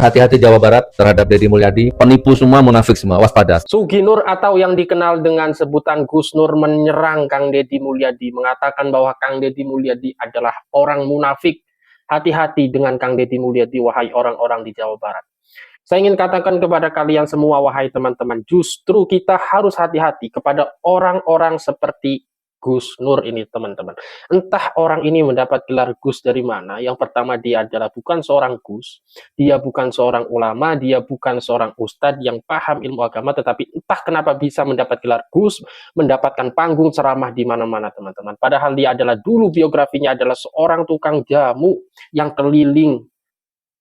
Hati-hati Jawa Barat terhadap Deddy Mulyadi, penipu semua, munafik semua, waspada. Sugi Nur atau yang dikenal dengan sebutan Gus Nur menyerang Kang Deddy Mulyadi, mengatakan bahwa Kang Deddy Mulyadi adalah orang munafik. Hati-hati dengan Kang Deddy Mulyadi, wahai orang-orang di Jawa Barat. Saya ingin katakan kepada kalian semua, wahai teman-teman, justru kita harus hati-hati kepada orang-orang seperti Gus Nur ini, teman-teman. Entah orang ini mendapat gelar Gus dari mana. Yang pertama, dia adalah bukan seorang Gus, dia bukan seorang ulama, dia bukan seorang ustadz yang paham ilmu agama, tetapi entah kenapa bisa mendapat gelar Gus, mendapatkan panggung ceramah di mana-mana, teman-teman. Padahal dia adalah dulu biografinya adalah seorang tukang jamu yang keliling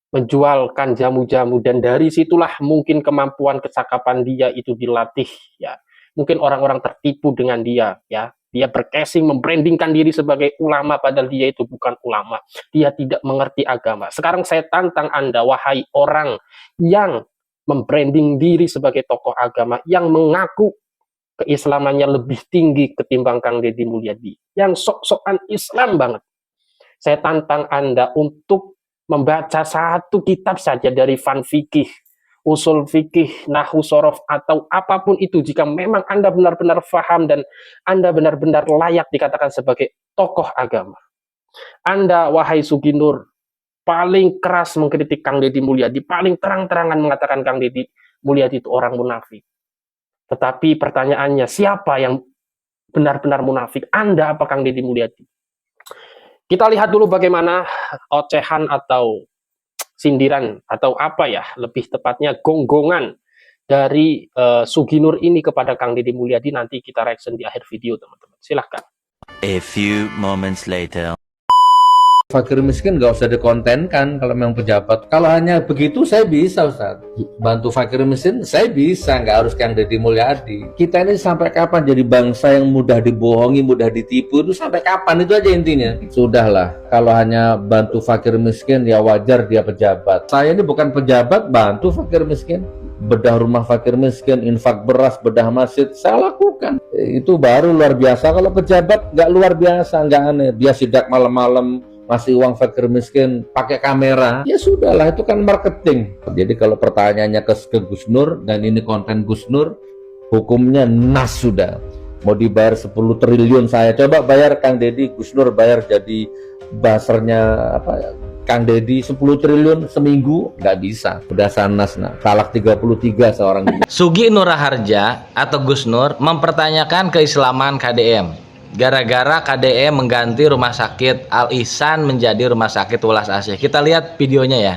menjualkan jamu-jamu, dan dari situlah mungkin kemampuan kecakapan dia itu dilatih, ya. Mungkin orang-orang tertipu dengan dia, ya. Dia bercasing, membrandingkan diri sebagai ulama, padahal dia itu bukan ulama. Dia tidak mengerti agama. Sekarang saya tantang Anda, wahai orang yang membranding diri sebagai tokoh agama, yang mengaku keislamannya lebih tinggi ketimbang Kang Deddy Mulyadi, yang sok-sokan Islam banget. Saya tantang Anda untuk membaca satu kitab saja dari Fan Fikih, usul fikih, nahu sorof, atau apapun itu, jika memang Anda benar-benar paham dan Anda benar-benar layak dikatakan sebagai tokoh agama. Anda, wahai Sugi Nur, paling keras mengkritik Kang Deddy Mulyadi, paling terang-terangan mengatakan Kang Deddy Mulyadi itu orang munafik. Tetapi pertanyaannya, siapa yang benar-benar munafik? Anda apa Kang Deddy Mulyadi? Kita lihat dulu bagaimana ocehan atau sindiran atau apa ya, lebih tepatnya gonggongan dari Sugi Nur ini kepada Kang Deddy Mulyadi. Nanti kita reaction di akhir video, teman-teman. Silahkan. A few moments later. Fakir miskin nggak usah dikontenkan kalau memang pejabat. Kalau hanya begitu saya bisa, Ustaz. Bantu fakir miskin saya bisa, nggak harus Kang Deddy Mulyadi. Kita ini sampai kapan jadi bangsa yang mudah dibohongi, mudah ditipu? Itu sampai kapan? Itu aja intinya. Sudahlah, kalau hanya bantu fakir miskin ya wajar dia pejabat. Saya ini bukan pejabat, bantu fakir miskin. Bedah rumah fakir miskin, infak beras, bedah masjid, saya lakukan. Itu baru luar biasa. Kalau pejabat nggak luar biasa, nggak aneh. Dia sidak malam-malam, masih uang fakir miskin, pakai kamera, ya sudahlah, itu kan marketing. Jadi kalau pertanyaannya ke Gus Nur, dan ini konten Gus Nur, hukumnya nas sudah. Mau dibayar 10 triliun saya coba bayar Kang Deddy, Gus Nur bayar jadi basernya apa, Kang Deddy 10 triliun seminggu, nggak bisa. Udah sanas, nah. Talak 33 seorang. Sugi Nur Raharja atau Gus Nur mempertanyakan keislaman KDM. Gara-gara KDM mengganti rumah sakit Al Ihsan menjadi rumah sakit Welas Asih. Kita lihat videonya ya.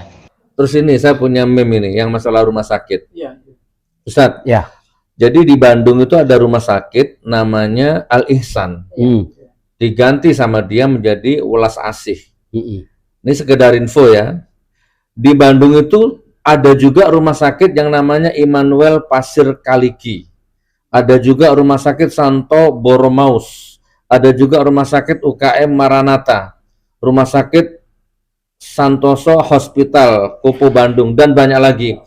Terus ini saya punya meme ini yang masalah rumah sakit. Ya. Ustadz, Ya. Jadi di Bandung itu ada rumah sakit namanya Al Ihsan. Diganti sama dia menjadi Welas Asih. Ini sekedar info ya. Di Bandung itu ada juga rumah sakit yang namanya Immanuel Pasir Kaliki. Ada juga rumah sakit Santo Boromaus. Ada juga rumah sakit UKM Maranatha, rumah sakit Santoso Hospital, Kopo Bandung, dan banyak lagi.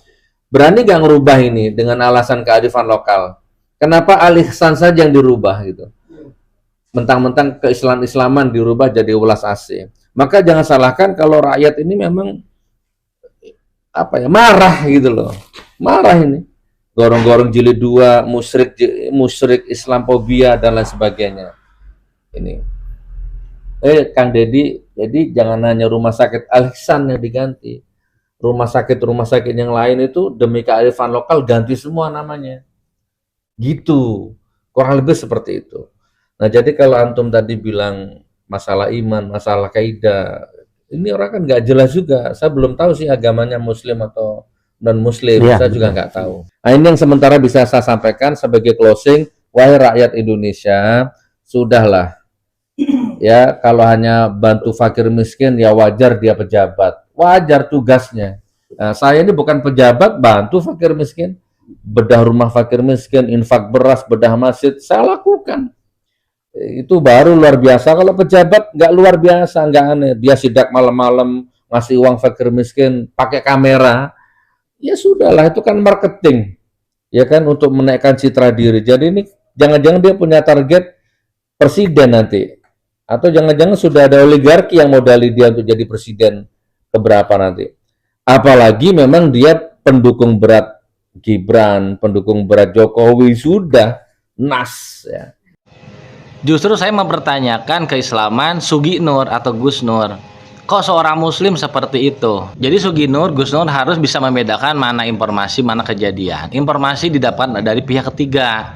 Berani gak ngerubah ini dengan alasan kearifan lokal? Kenapa Al Ihsan saja yang dirubah gitu? Mentang-mentang keislaman dirubah jadi Welas Asih. Maka jangan salahkan kalau rakyat ini memang apa ya, marah gitu loh. Marah ini. Gorong-gorong jilid 2, musyrik Islamophobia dan lain sebagainya. Ini Kang Deddy, jadi jangan hanya rumah sakit Al Ihsan yang diganti, rumah sakit yang lain itu demi kearifan lokal ganti semua namanya, gitu, kurang lebih seperti itu. Nah jadi kalau antum tadi bilang masalah iman, masalah kaidah, ini orang kan nggak jelas juga. Saya belum tahu sih agamanya Muslim atau non Muslim, ya, saya juga nggak tahu. Nah ini yang sementara bisa saya sampaikan sebagai closing, wahai rakyat Indonesia, sudahlah. Ya, kalau hanya bantu fakir miskin ya wajar dia pejabat, wajar tugasnya. Nah, saya ini bukan pejabat, bantu fakir miskin, bedah rumah fakir miskin, infak beras, bedah masjid, saya lakukan. Itu baru luar biasa. Kalau pejabat nggak luar biasa, nggak aneh. Dia sidak malam-malam, ngasih uang fakir miskin, pakai kamera, ya sudahlah, itu kan marketing, ya kan, untuk menaikkan citra diri. Jadi ini jangan-jangan dia punya target presiden nanti. Atau jangan-jangan sudah ada oligarki yang modali dia untuk jadi presiden keberapa nanti. Apalagi memang dia pendukung berat Gibran, pendukung berat Jokowi, sudah nas ya. Justru saya mempertanyakan keislaman Sugi Nur atau Gus Nur. Kok seorang muslim seperti itu? Jadi Sugi Nur, Gus Nur harus bisa membedakan mana informasi, mana kejadian. Informasi didapat dari pihak ketiga.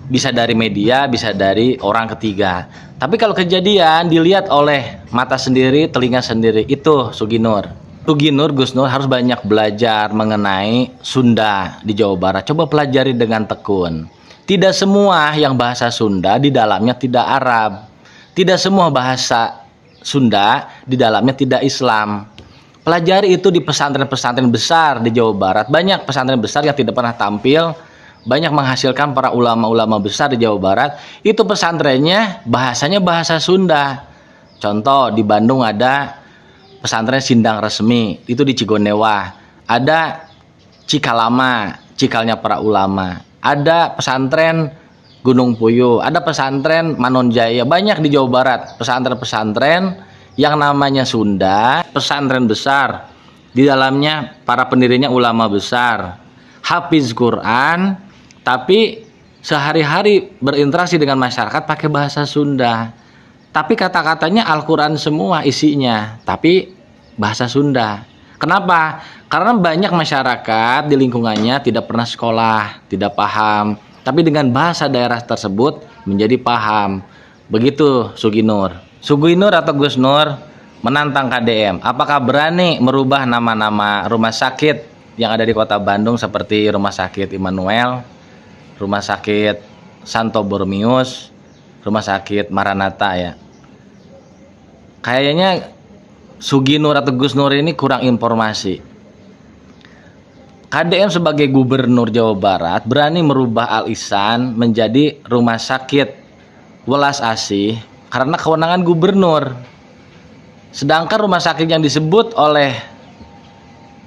Bisa dari media, bisa dari orang ketiga. Tapi kalau kejadian dilihat oleh mata sendiri, telinga sendiri, itu Sugi Nur. Sugi Nur, Gus Nur harus banyak belajar mengenai Sunda di Jawa Barat. Coba pelajari dengan tekun. Tidak semua yang bahasa Sunda di dalamnya tidak Arab. Tidak semua bahasa Sunda di dalamnya tidak Islam. Pelajari itu di pesantren-pesantren besar di Jawa Barat. Banyak pesantren besar yang tidak pernah tampil, banyak menghasilkan para ulama-ulama besar di Jawa Barat. Itu pesantrennya bahasanya bahasa Sunda. Contoh di Bandung ada pesantren Sindang Resmi, itu di Cigonewa. Ada Cikalama, cikalnya para ulama. Ada pesantren Gunung Puyuh, ada pesantren Manonjaya, banyak di Jawa Barat pesantren-pesantren yang namanya Sunda, pesantren besar, di dalamnya para pendirinya ulama besar, hafiz Quran, tapi sehari-hari berinteraksi dengan masyarakat pakai bahasa Sunda, tapi kata-katanya Al-Quran semua isinya, tapi bahasa Sunda. Kenapa? Karena banyak masyarakat di lingkungannya tidak pernah sekolah, tidak paham, tapi dengan bahasa daerah tersebut menjadi paham. Begitu Sugi Nur. Sugi Nur atau Gus Nur menantang KDM. Apakah berani merubah nama-nama rumah sakit yang ada di kota Bandung seperti Rumah Sakit Immanuel, Rumah Sakit Santo Borromeus, Rumah Sakit Maranatha ya? Kayaknya Sugi Nur atau Gus Nur ini kurang informasi. KDM sebagai gubernur Jawa Barat berani merubah Al Ihsan menjadi rumah sakit welas asih karena kewenangan gubernur. Sedangkan rumah sakit yang disebut oleh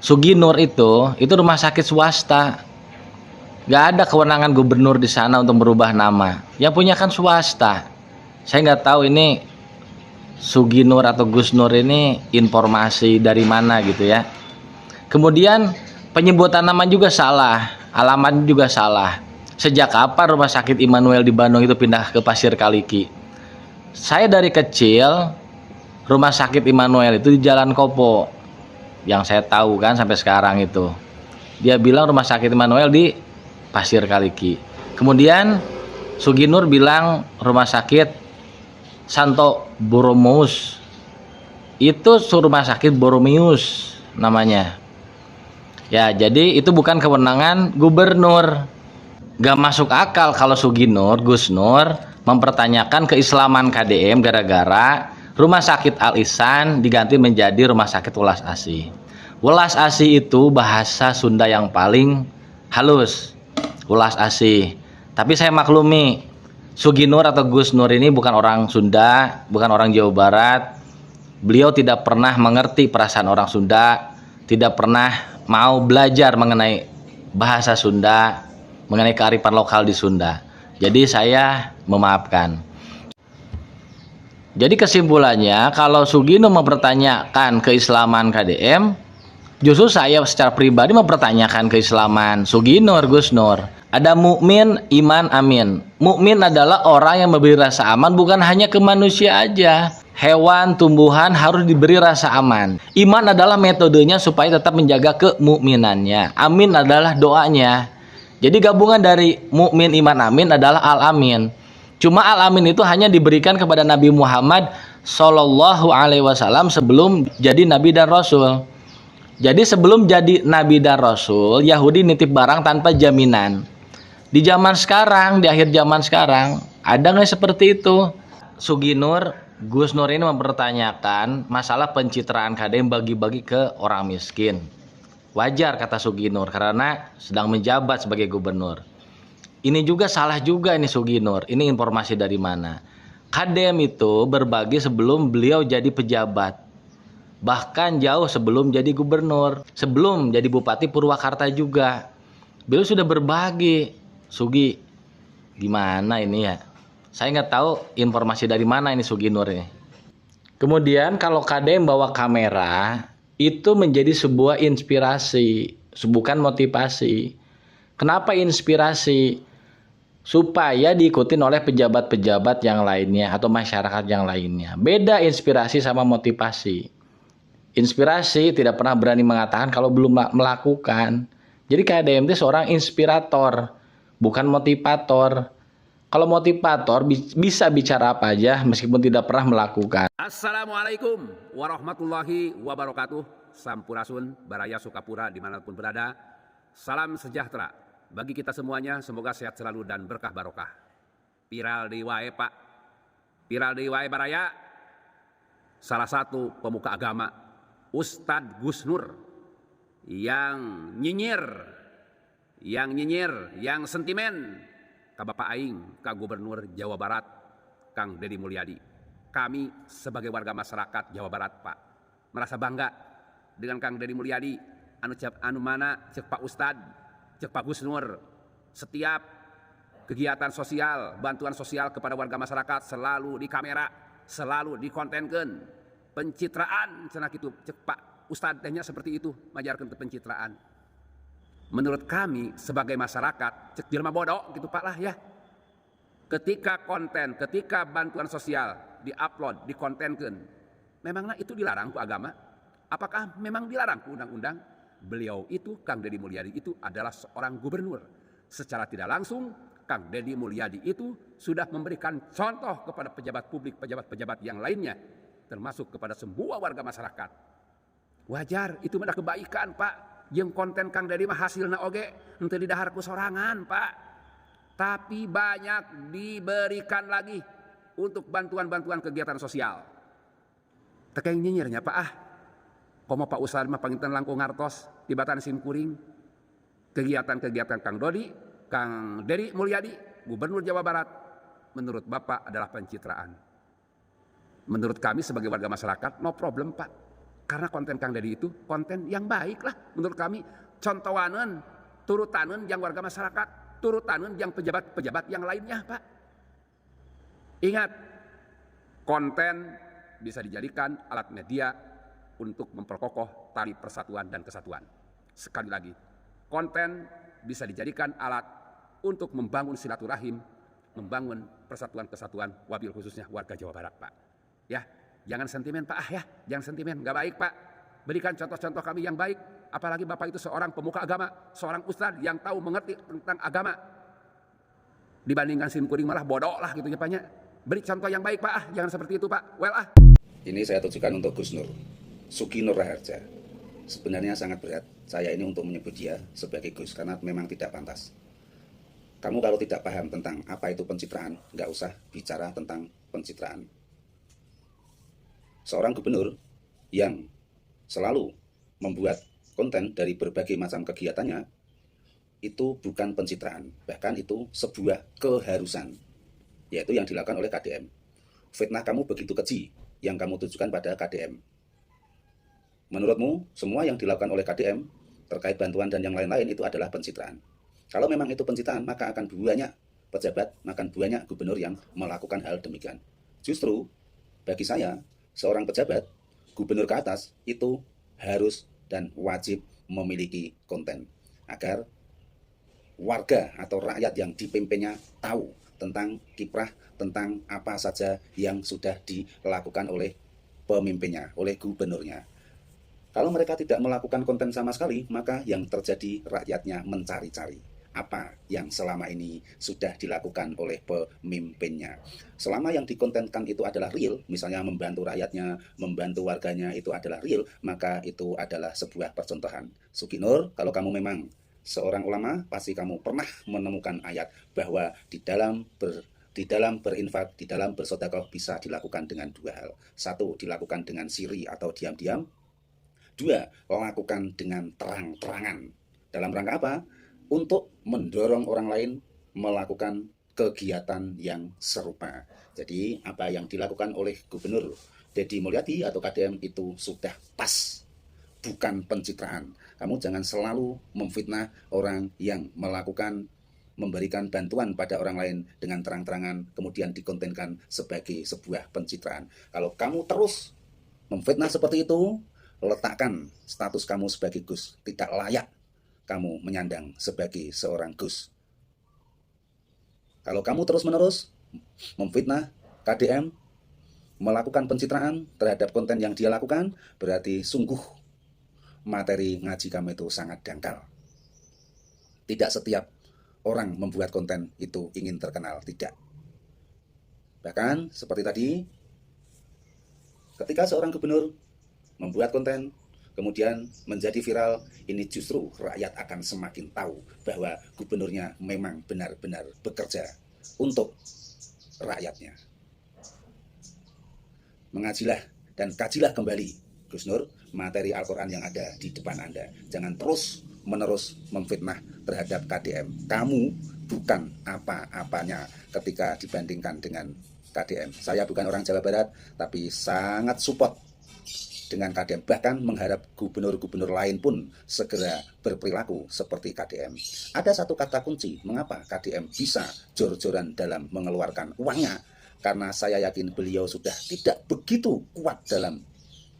Sugi Nur itu rumah sakit swasta. Gak ada kewenangan gubernur di sana untuk merubah nama. Yang punya kan swasta. Saya nggak tahu ini Sugi Nur atau Gus Nur ini informasi dari mana gitu ya. Kemudian penyebutan nama juga salah, alamat juga salah. Sejak kapan Rumah Sakit Immanuel di Bandung itu pindah ke Pasir Kaliki? Saya dari kecil Rumah Sakit Immanuel itu di Jalan Kopo, yang saya tahu kan sampai sekarang itu. Dia bilang Rumah Sakit Immanuel di Pasir Kaliki. Kemudian Sugi Nur bilang Rumah Sakit Santo Borromeus. Itu Rumah Sakit Borromeus namanya. Ya, jadi itu bukan kewenangan gubernur. Gak masuk akal kalau Sugi Nur, Gus Nur mempertanyakan keislaman KDM gara-gara Rumah Sakit Al Ihsan diganti menjadi Rumah Sakit Welas Asih. Welas Asih itu bahasa Sunda yang paling halus. Welas Asih. Tapi saya maklumi, Sugi Nur atau Gus Nur ini bukan orang Sunda, bukan orang Jawa Barat. Beliau tidak pernah mengerti perasaan orang Sunda, tidak pernah mau belajar mengenai bahasa Sunda, mengenai kearifan lokal di Sunda. Jadi saya memaafkan. Jadi kesimpulannya, kalau Sugi Nur mempertanyakan keislaman KDM, justru saya secara pribadi mempertanyakan keislaman Sugi Nur, Gus Nur. Ada mukmin, iman, amin. Mukmin adalah orang yang memberi rasa aman bukan hanya ke manusia aja. Hewan, tumbuhan harus diberi rasa aman. Iman adalah metodenya supaya tetap menjaga kemukminannya. Amin adalah doanya. Jadi gabungan dari mukmin, iman, amin adalah al-amin. Cuma al-amin itu hanya diberikan kepada Nabi Muhammad Shallallahu Alaihi Wasallam sebelum jadi Nabi dan Rasul. Jadi sebelum jadi Nabi dan Rasul, Yahudi nitip barang tanpa jaminan. Di zaman sekarang, di akhir zaman sekarang, ada nggak seperti itu? Sugi Nur, Gus Nur ini mempertanyakan masalah pencitraan KDM bagi-bagi ke orang miskin. Wajar kata Sugi Nur karena sedang menjabat sebagai gubernur. Ini juga salah juga ini Sugi Nur. Ini informasi dari mana? KDM itu berbagi sebelum beliau jadi pejabat. Bahkan jauh sebelum jadi gubernur, sebelum jadi Bupati Purwakarta juga. Beliau sudah berbagi. Sugi, gimana ini ya? Saya nggak tahu informasi dari mana ini Sugi Nur ini. Kemudian kalau KDM bawa kamera, itu menjadi sebuah inspirasi, bukan motivasi. Kenapa inspirasi? Supaya diikutin oleh pejabat-pejabat yang lainnya atau masyarakat yang lainnya. Beda inspirasi sama motivasi. Inspirasi tidak pernah berani mengatakan kalau belum melakukan. Jadi KDM itu seorang inspirator, bukan motivator. Kalau motivator bisa bicara apa aja meskipun tidak pernah melakukan. Assalamualaikum warahmatullahi wabarakatuh. Sampurasun, Baraya Sukapura dimanapun berada. Salam sejahtera bagi kita semuanya. Semoga sehat selalu dan berkah barokah. Piral di wae Pak, piral di wae Baraya. Salah satu pemuka agama, Ustadz Gus Nur, yang nyinyir, yang sentimen ka Bapak Aing, ka Gubernur Jawa Barat, Kang Deddy Mulyadi. Kami sebagai warga masyarakat Jawa Barat, Pak, merasa bangga dengan Kang Deddy Mulyadi, anu mana cek Pak Ustad, cek Pak Gus Nur, setiap kegiatan sosial, bantuan sosial kepada warga masyarakat selalu di kamera, selalu dikontenkan, pencitraan, cenah kitu cek Pak Ustad tehnya seperti itu, majarkeun teu pencitraan. Menurut kami sebagai masyarakat, cek jelema bodoh gitu Pak lah ya. Ketika konten, ketika bantuan sosial diupload, dikontenkan, memangnya itu dilarang ku agama? Apakah memang dilarang ku undang-undang? Beliau itu, Kang Deddy Mulyadi itu adalah seorang gubernur. Secara tidak langsung, Kang Deddy Mulyadi itu sudah memberikan contoh kepada pejabat publik, pejabat-pejabat yang lainnya, termasuk kepada semua warga masyarakat. Wajar, itu ada kebaikan Pak. Yang konten Kang Deddy mah hasilna oge henteu didahar ku sorangan Pak. Tapi banyak diberikan lagi untuk bantuan-bantuan kegiatan sosial. Tekeng nyinyirnya Pak komo Pak Ustad mah panginten langkung ngartos tibatan simkuring. Kegiatan-kegiatan Kang Deddy Mulyadi, Gubernur Jawa Barat, menurut Bapak adalah pencitraan. Menurut kami sebagai warga masyarakat, no problem Pak. Karena konten Kang Deddy itu konten yang baik lah menurut kami. Contohaneun, turutaneun yang warga masyarakat, turutaneun yang pejabat-pejabat yang lainnya Pak. Ingat, konten bisa dijadikan alat media untuk memperkokoh tali persatuan dan kesatuan. Sekali lagi, konten bisa dijadikan alat untuk membangun silaturahim, membangun persatuan kesatuan, wabil khususnya warga Jawa Barat Pak. Ya. Jangan sentimen Pak ya, jangan sentimen, nggak baik Pak. Berikan contoh-contoh kami yang baik. Apalagi Bapak itu seorang pemuka agama, seorang ustadz yang tahu mengerti tentang agama. Dibandingkan simkuring malah bodoh lah gitu ya Pak. Beri contoh yang baik Pak jangan seperti itu Pak. Ini saya tujukan untuk Gus Nur, Suki Nur Raharja. Sebenarnya sangat berat saya ini untuk menyebut dia sebagai Gus karena memang tidak pantas. Kamu kalau tidak paham tentang apa itu pencitraan, nggak usah bicara tentang pencitraan. Seorang gubernur yang selalu membuat konten dari berbagai macam kegiatannya itu bukan pencitraan, bahkan itu sebuah keharusan, yaitu yang dilakukan oleh KDM. Fitnah kamu begitu keji yang kamu tujukan pada KDM. Menurutmu semua yang dilakukan oleh KDM terkait bantuan dan yang lain-lain itu adalah pencitraan. Kalau memang itu pencitraan, maka akan banyak pejabat, akan banyak gubernur yang melakukan hal demikian. Justru bagi saya, seorang pejabat, gubernur ke atas, itu harus dan wajib memiliki konten. Agar warga atau rakyat yang dipimpinnya tahu tentang kiprah, tentang apa saja yang sudah dilakukan oleh pemimpinnya, oleh gubernurnya. Kalau mereka tidak melakukan konten sama sekali, maka yang terjadi rakyatnya mencari-cari apa yang selama ini sudah dilakukan oleh pemimpinnya. Selama yang dikontenkan itu adalah real, misalnya membantu rakyatnya, membantu warganya itu adalah real, maka itu adalah sebuah percontohan. Suki Nur, kalau kamu memang seorang ulama, pasti kamu pernah menemukan ayat bahwa di dalam berinfak, di dalam bersedekah bisa dilakukan dengan dua hal. Satu, dilakukan dengan siri atau diam-diam. Dua, lakukan dengan terang-terangan. Dalam rangka apa? Untuk mendorong orang lain melakukan kegiatan yang serupa. Jadi apa yang dilakukan oleh Gubernur Deddy Mulyadi atau KDM itu sudah pas, bukan pencitraan. Kamu jangan selalu memfitnah orang yang memberikan bantuan pada orang lain dengan terang-terangan, kemudian dikontenkan sebagai sebuah pencitraan. Kalau kamu terus memfitnah seperti itu, letakkan status kamu sebagai Gus. Tidak layak kamu menyandang sebagai seorang Gus. Kalau kamu terus-menerus memfitnah KDM, melakukan pencitraan terhadap konten yang dia lakukan, berarti sungguh materi ngaji kamu itu sangat dangkal. Tidak setiap orang membuat konten itu ingin terkenal, tidak. Bahkan seperti tadi, ketika seorang gubernur membuat konten, kemudian menjadi viral, ini justru rakyat akan semakin tahu bahwa gubernurnya memang benar-benar bekerja untuk rakyatnya. Mengajilah dan kajilah kembali, Gus Nur, materi Al-Quran yang ada di depan Anda. Jangan terus-menerus memfitnah terhadap KDM. Kamu bukan apa-apanya ketika dibandingkan dengan KDM. Saya bukan orang Jawa Barat, tapi sangat support dengan KDM. Bahkan mengharap gubernur-gubernur lain pun segera berperilaku seperti KDM. Ada satu kata kunci, mengapa KDM bisa jor-joran dalam mengeluarkan uangnya. Karena saya yakin beliau sudah tidak begitu kuat dalam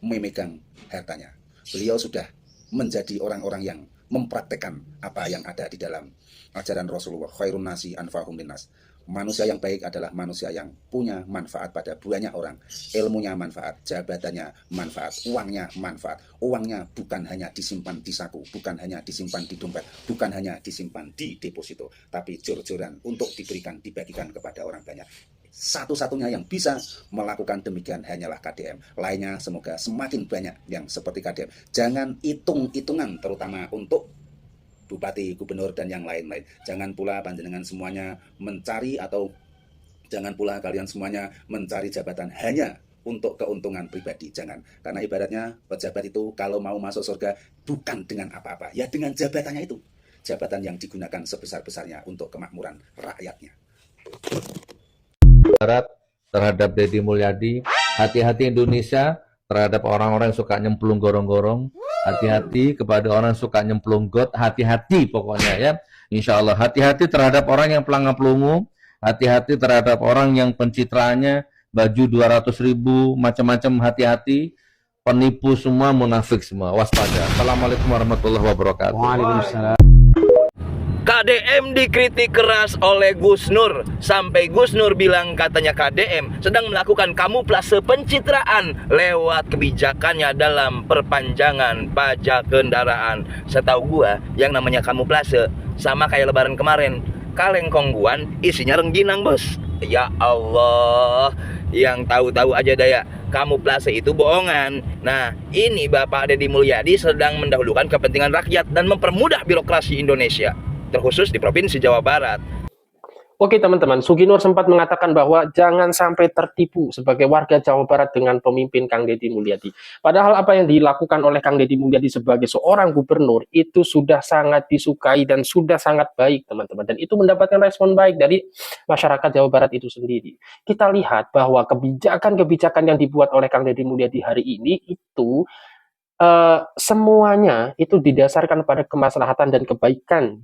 memegang hartanya. Beliau sudah menjadi orang-orang yang mempraktekkan apa yang ada di dalam ajaran Rasulullah. Khairun nasi anfa'uhum linnas. Manusia yang baik adalah manusia yang punya manfaat pada banyak orang. Ilmunya manfaat, jabatannya manfaat, uangnya manfaat. Uangnya bukan hanya disimpan di saku, bukan hanya disimpan di dompet, bukan hanya disimpan di deposito, tapi jor-joran untuk diberikan, dibagikan kepada orang banyak. Satu-satunya yang bisa melakukan demikian hanyalah KDM. Lainnya semoga semakin banyak yang seperti KDM. Jangan hitung-hitungan, terutama untuk bupati, gubernur, dan yang lain-lain. Jangan pula panjenengan semuanya mencari, atau jangan pula kalian semuanya mencari jabatan hanya untuk keuntungan pribadi. Jangan. Karena ibaratnya pejabat itu kalau mau masuk surga bukan dengan apa-apa, ya dengan jabatannya itu. Jabatan yang digunakan sebesar-besarnya untuk kemakmuran rakyatnya. Barat terhadap Deddy Mulyadi, hati-hati Indonesia terhadap orang-orang yang suka nyemplung gorong-gorong, hati-hati kepada orang yang suka nyemplung got, hati-hati pokoknya ya, insya Allah. Hati-hati terhadap orang yang pelangap-pelungu, hati-hati terhadap orang yang pencitraannya baju 200.000 macam-macam, hati-hati, penipu semua, munafik semua, waspada. Assalamualaikum warahmatullahi wabarakatuh. Waalaikumsalam. KDM dikritik keras oleh Gus Nur, sampai Gus Nur bilang katanya KDM sedang melakukan kamuflase pencitraan lewat kebijakannya dalam perpanjangan pajak kendaraan. Setahu gua yang namanya kamuflase sama kayak lebaran kemarin, kaleng kongguan isinya rengginang, bos. Ya Allah, yang tahu-tahu aja daya kamuflase itu bohongan. Nah, ini Bapak Deddy Mulyadi sedang mendahulukan kepentingan rakyat dan mempermudah birokrasi Indonesia, terkhusus di Provinsi Jawa Barat. Oke teman-teman, Sugi Nur sempat mengatakan bahwa jangan sampai tertipu sebagai warga Jawa Barat dengan pemimpin Kang Deddy Mulyadi. Padahal apa yang dilakukan oleh Kang Deddy Mulyadi sebagai seorang gubernur itu sudah sangat disukai dan sudah sangat baik teman-teman. Dan itu mendapatkan respon baik dari masyarakat Jawa Barat itu sendiri. Kita lihat bahwa kebijakan-kebijakan yang dibuat oleh Kang Deddy Mulyadi hari ini itu semuanya itu didasarkan pada kemaslahatan dan kebaikan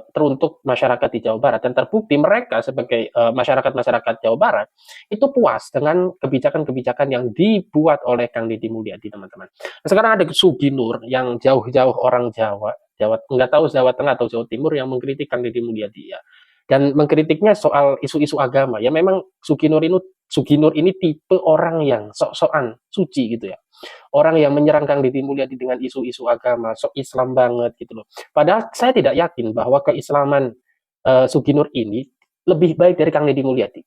teruntuk masyarakat di Jawa Barat, dan terbukti mereka sebagai masyarakat Jawa Barat itu puas dengan kebijakan-kebijakan yang dibuat oleh Kang Deddy Mulyadi, teman-teman. Nah, sekarang ada Sugi Nur yang jauh-jauh orang Jawa nggak tahu Jawa Tengah atau Jawa Timur yang mengkritik Kang Deddy Mulyadi ya, dan mengkritiknya soal isu-isu agama. Ya memang Sugi Nur ini tipe orang yang sok-sokan suci gitu ya. Orang yang menyerang Kang Deddy Mulyadi dengan isu-isu agama, sok Islam banget gitu loh. Padahal saya tidak yakin bahwa keislaman Sugi Nur ini lebih baik dari Kang Deddy Mulyadi.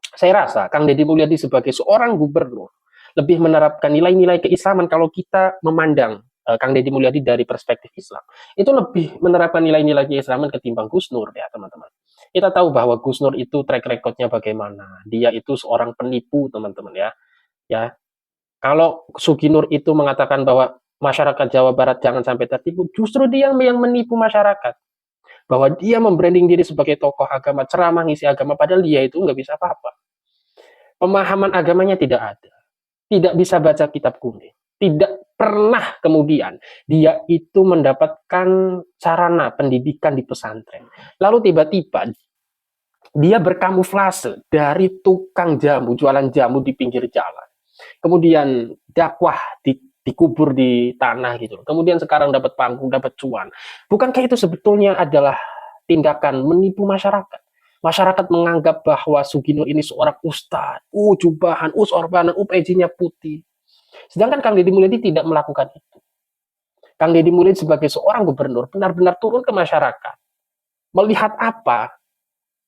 Saya rasa Kang Deddy Mulyadi sebagai seorang gubernur lebih menerapkan nilai-nilai keislaman kalau kita memandang Kang Deddy Mulyadi dari perspektif Islam. Itu lebih menerapkan nilai-nilai keislaman ketimbang Gus Nur ya teman-teman. Kita tahu bahwa Gus Nur itu track record-nya bagaimana. Dia itu seorang penipu teman-teman ya. Ya. Kalau Sugi Nur itu mengatakan bahwa masyarakat Jawa Barat jangan sampai tertipu, justru dia yang menipu masyarakat. Bahwa dia membranding diri sebagai tokoh agama, ceramah ngisi agama, padahal dia itu nggak bisa apa-apa. Pemahaman agamanya tidak ada. Tidak bisa baca kitab kuning. Tidak pernah kemudian dia itu mendapatkan sarana pendidikan di pesantren. Lalu tiba-tiba dia berkamuflase dari tukang jamu, jualan jamu di pinggir jalan. Kemudian dakwah di dikubur di tanah gitu. Kemudian sekarang dapat panggung, dapat cuan. Bukankah itu sebetulnya adalah tindakan menipu masyarakat? Masyarakat menganggap bahwa Suginur ini seorang ustadz, jubahan, sorbanan, pecinya putih. Sedangkan Kang Deddy Mulyadi tidak melakukan itu. Kang Deddy Mulyadi sebagai seorang gubernur benar-benar turun ke masyarakat, melihat apa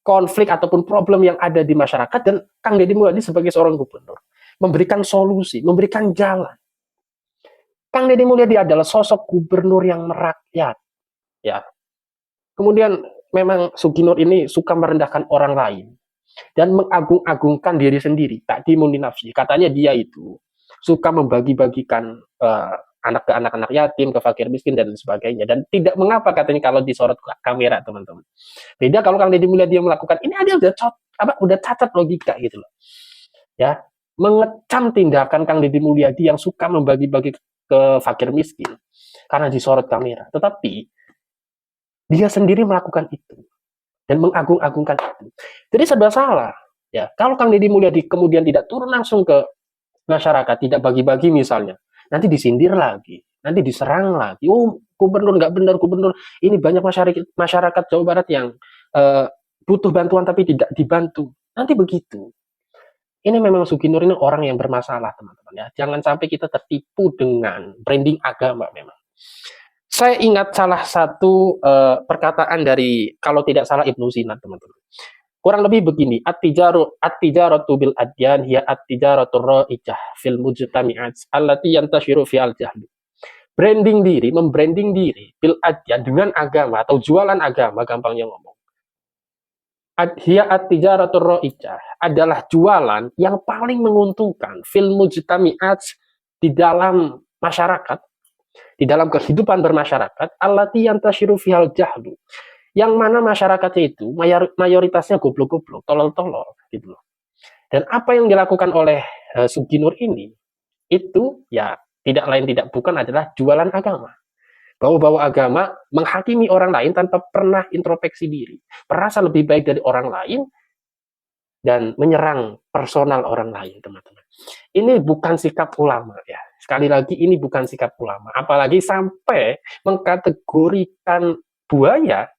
konflik ataupun problem yang ada di masyarakat, dan Kang Deddy Mulyadi sebagai seorang gubernur memberikan solusi, memberikan jalan. Kang Deddy Mulyadi adalah sosok gubernur yang merakyat, ya. Kemudian memang Suginur ini suka merendahkan orang lain dan mengagung-agungkan diri sendiri, tak dimuni nafsi. Katanya dia itu suka membagi-bagikan anak ke anak-anak yatim, ke fakir miskin dan sebagainya, dan tidak mengapa katanya kalau disorot kamera, teman-teman. Beda kalau Kang Deddy Mulyadi melakukan ini, ada udah cacat logika gitu loh, ya, mengecam tindakan Kang Deddy Mulyadi yang suka membagi-bagi ke fakir miskin karena disorot kamera, tetapi dia sendiri melakukan itu dan mengagung-agungkan itu. Jadi serba salah, ya. Kalau Kang Deddy Mulyadi kemudian tidak turun langsung ke masyarakat, tidak bagi-bagi misalnya, nanti disindir lagi, nanti diserang lagi. Gubernur nggak benar, gubernur ini banyak masyarakat Jawa Barat yang butuh bantuan tapi tidak dibantu. Nanti begitu. Ini memang Suginur ini orang yang bermasalah, teman-teman, ya. Jangan sampai kita tertipu dengan branding agama memang. Saya ingat salah satu perkataan dari, kalau tidak salah, Ibnu Sina, teman-teman. Kurang lebih begini, at-tijaratu bil adyan hiya at-tijaratu ra'ijah fil mujtami'at allati yantashiru fi'al jahlu. Branding diri, membranding diri bil adyan, dengan agama atau jualan agama, gampangnya ngomong. Hiya at-tijaratu ra'ijah adalah jualan yang paling menguntungkan fil mujtami'at, di dalam masyarakat, di dalam kehidupan bermasyarakat, allati yantashiru fi'al jahlu, yang mana masyarakatnya itu mayoritasnya goblok-goblok, tolol-tolol gitu loh. Dan apa yang dilakukan oleh Suginur ini itu ya tidak lain tidak bukan adalah jualan agama. Bawa-bawa agama, menghakimi orang lain tanpa pernah introspeksi diri, merasa lebih baik dari orang lain, dan menyerang personal orang lain, teman-teman. Ini bukan sikap ulama, ya. Sekali lagi, ini bukan sikap ulama. Apalagi sampai mengkategorikan buaya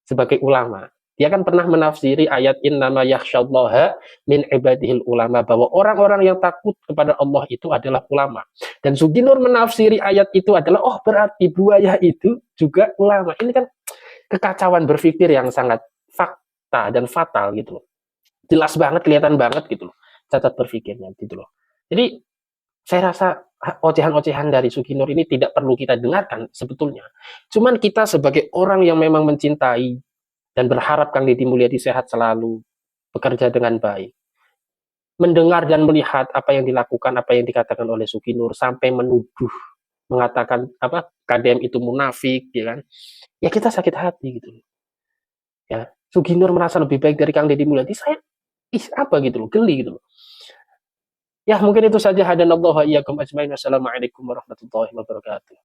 sebagai ulama. Dia kan pernah menafsiri ayat innama yakhsyallaha min ibadihil ulama, bahwa orang-orang yang takut kepada Allah itu adalah ulama. Dan Suginur menafsiri ayat itu adalah, berarti buaya itu juga ulama. Ini kan kekacauan berpikir yang sangat fakta dan fatal gitu loh. Jelas banget, kelihatan banget gitu loh cacat berpikirnya gitu loh. Jadi saya rasa ocehan-ocehan dari Suginur ini tidak perlu kita dengarkan sebetulnya. Cuman kita sebagai orang yang memang mencintai dan berharap Kang Deddy Mulyadi sehat selalu, bekerja dengan baik, mendengar dan melihat apa yang dilakukan, apa yang dikatakan oleh Suginur, sampai menuduh, mengatakan KDM itu munafik, ya kan? Ya kita sakit hati gitu. Ya, Suginur merasa lebih baik dari Kang Deddy Mulyadi, saya gitu loh, geli gitu loh. Ya, mungkin itu saja. Hadanallahu wa iyyakum ajmain. Wassalamualaikum warahmatullahi wabarakatuh.